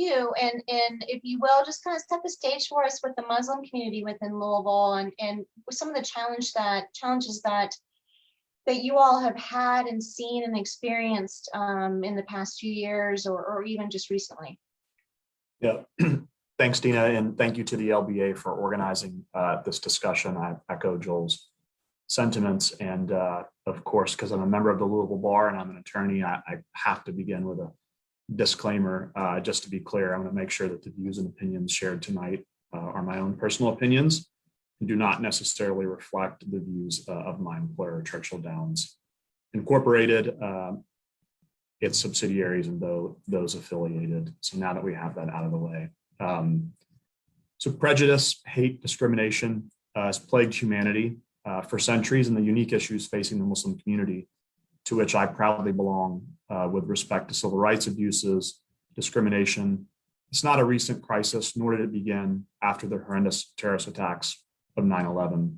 you, and if you will, just kind of set the stage for us with the Muslim community within Louisville, and some of the challenges that you all have had and seen and experienced in the past few years, or even just recently. Yeah, thanks, Dina, and thank you to the LBA for organizing this discussion. I echo Joel's sentiments, and of course, because I'm a member of the Louisville Bar and I'm an attorney, I have to begin with a disclaimer. Just to be clear, I'm going to make sure that the views and opinions shared tonight are my own personal opinions and do not necessarily reflect the views of my employer, Churchill Downs Incorporated, its subsidiaries, and those affiliated. So now that we have that out of the way. So prejudice, hate, discrimination has plagued humanity for centuries, and the unique issues facing the Muslim community, to which I proudly belong, with respect to civil rights abuses, discrimination. It's not a recent crisis, nor did it begin after the horrendous terrorist attacks of 9/11.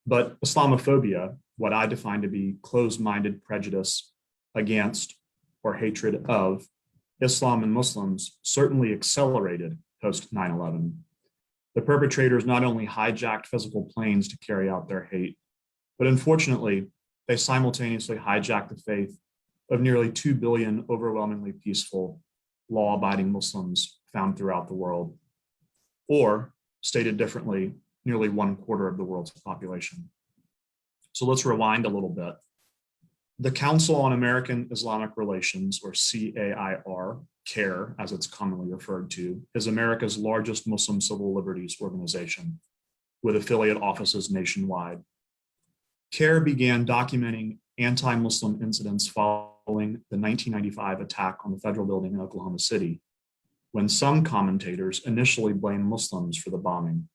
But Islamophobia, what I define to be closed-minded prejudice against or hatred of Islam and Muslims, certainly accelerated post 9/11. The perpetrators not only hijacked physical planes to carry out their hate, but unfortunately, they simultaneously hijacked the faith of nearly 2 billion overwhelmingly peaceful, law-abiding Muslims found throughout the world, or stated differently, nearly 1/4 of the world's population. So let's rewind a little bit. The Council on American Islamic Relations, or CAIR, CAIR as it's commonly referred to, is America's largest Muslim civil liberties organization with affiliate offices nationwide. CAIR began documenting anti-Muslim incidents following the 1995 attack on the federal building in Oklahoma City, when some commentators initially blamed Muslims for the bombing.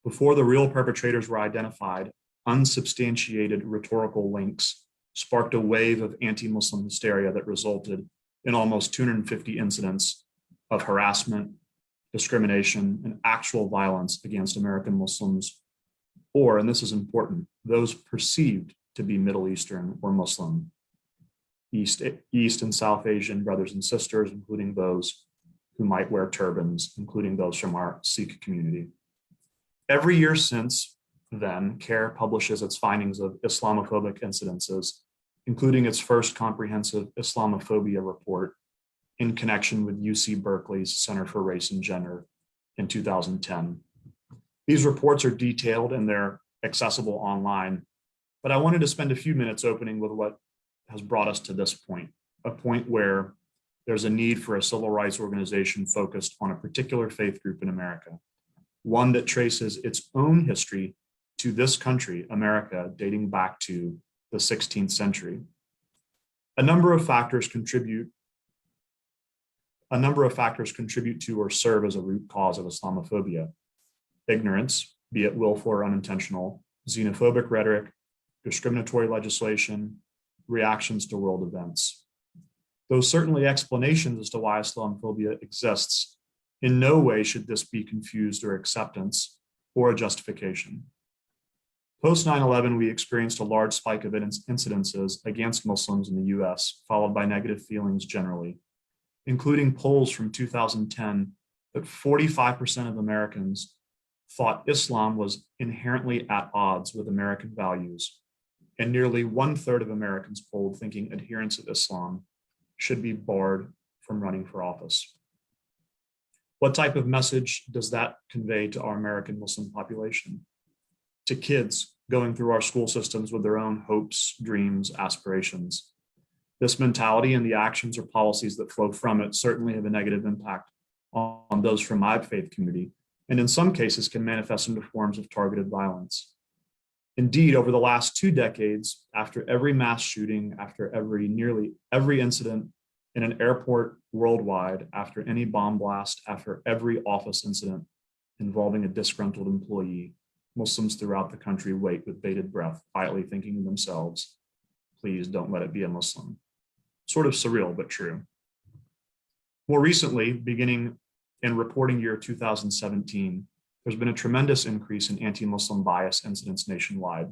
Before the real perpetrators were identified, unsubstantiated rhetorical links sparked a wave of anti-Muslim hysteria that resulted in almost 250 incidents of harassment, discrimination, and actual violence against American Muslims, or, and this is important, those perceived to be Middle Eastern or Muslim, East and South Asian brothers and sisters, including those who might wear turbans, including those from our Sikh community. Every year since then, CAIR publishes its findings of Islamophobic incidences, including its first comprehensive Islamophobia report in connection with UC Berkeley's Center for Race and Gender in 2010. These reports are detailed and they're accessible online, but I wanted to spend a few minutes opening with what has brought us to this point, a point where there's a need for a civil rights organization focused on a particular faith group in America, one that traces its own history to this country, America, dating back to the 16th century. A number of factors contribute to or serve as a root cause of Islamophobia. Ignorance, be it willful or unintentional, xenophobic rhetoric, discriminatory legislation, reactions to world events. Though certainly explanations as to why Islamophobia exists, in no way should this be confused or acceptance or a justification. Post 9/11, we experienced a large spike of incidences against Muslims in the US, followed by negative feelings generally, including polls from 2010 that 45% of Americans thought Islam was inherently at odds with American values, and nearly 1/3 of Americans polled thinking adherents of Islam should be barred from running for office. What type of message does that convey to our American Muslim population? To kids going through our school systems with their own hopes, dreams, aspirations. This mentality and the actions or policies that flow from it certainly have a negative impact on those from my faith community, and in some cases can manifest into forms of targeted violence. Indeed, over the last 2 decades, after every mass shooting, after nearly every incident in an airport worldwide, after any bomb blast, after every office incident involving a disgruntled employee, Muslims throughout the country wait with bated breath, quietly thinking to themselves, please don't let it be a Muslim. Sort of surreal, but true. More recently, beginning in reporting year 2017, there's been a tremendous increase in anti-Muslim bias incidents nationwide,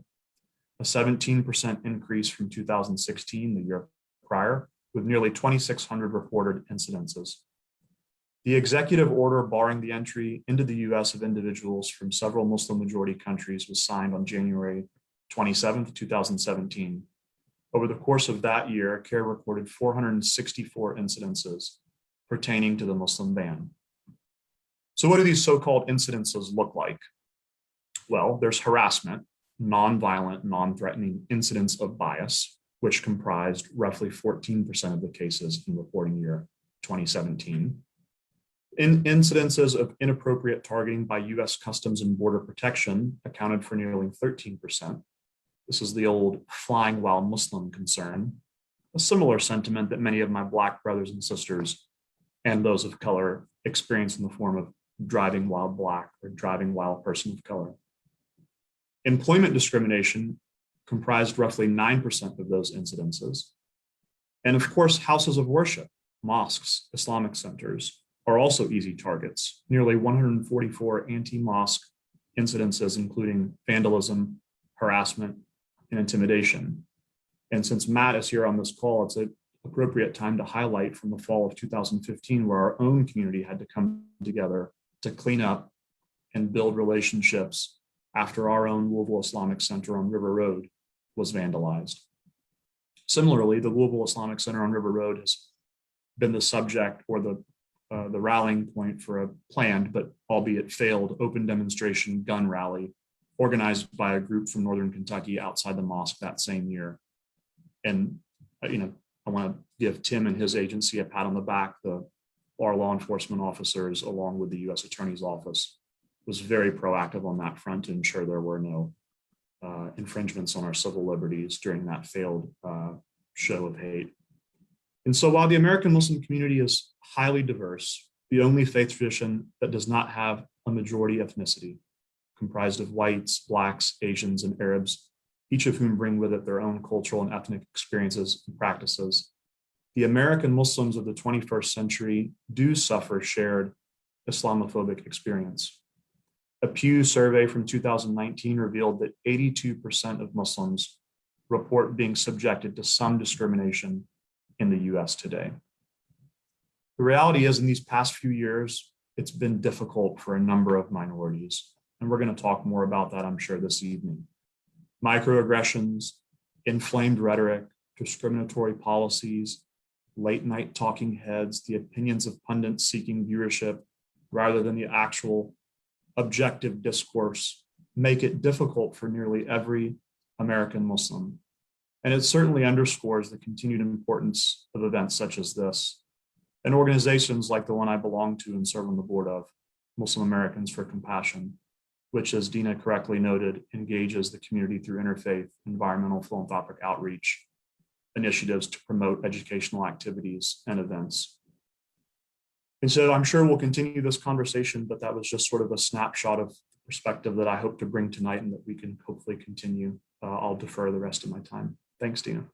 a 17% increase from 2016, the year prior, with nearly 2,600 reported incidences. The executive order barring the entry into the US of individuals from several Muslim majority countries was signed on January 27th, 2017. Over the course of that year, CARE recorded 464 incidences pertaining to the Muslim ban. So what do these so-called incidences look like? Well, there's harassment, non-violent, non-threatening incidents of bias, which comprised roughly 14% of the cases in reporting year 2017. In incidences of inappropriate targeting by US Customs and Border Protection accounted for nearly 13%. This is the old flying while Muslim concern, a similar sentiment that many of my Black brothers and sisters and those of color experience in the form of driving while Black or driving while a person of color. Employment discrimination comprised roughly 9% of those incidences. And of course, houses of worship, mosques, Islamic centers are also easy targets. Nearly 144 anti-mosque incidences, including vandalism, harassment, and intimidation. And since Matt is here on this call, it's an appropriate time to highlight from the fall of 2015, where our own community had to come together to clean up and build relationships after our own Louisville Islamic Center on River Road was vandalized. Similarly, the Louisville Islamic Center on River Road has been the subject or the rallying point for a planned, but albeit failed, open demonstration gun rally organized by a group from Northern Kentucky outside the mosque that same year. And, I want to give Tim and his agency a pat on the back. Our law enforcement officers, along with the U.S. Attorney's Office, was very proactive on that front to ensure there were no infringements on our civil liberties during that failed show of hate. And so while the American Muslim community is highly diverse, the only faith tradition that does not have a majority ethnicity, comprised of whites, Blacks, Asians, and Arabs, each of whom bring with it their own cultural and ethnic experiences and practices, the American Muslims of the 21st century do suffer shared Islamophobic experience. A Pew survey from 2019 revealed that 82% of Muslims report being subjected to some discrimination in the US today. The reality is, in these past few years, it's been difficult for a number of minorities, and we're going to talk more about that, I'm sure, this evening. Microaggressions, inflamed rhetoric, discriminatory policies, late night talking heads, the opinions of pundits seeking viewership rather than the actual objective discourse make it difficult for nearly every American Muslim. And it certainly underscores the continued importance of events such as this, and organizations like the one I belong to and serve on the board of, Muslim Americans for Compassion, which, as Dina correctly noted, engages the community through interfaith, environmental, philanthropic outreach initiatives to promote educational activities and events. And so I'm sure we'll continue this conversation, but that was just sort of a snapshot of perspective that I hope to bring tonight and that we can hopefully continue. I'll defer the rest of my time. Thanks, Dina.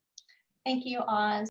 Thank you, Oz.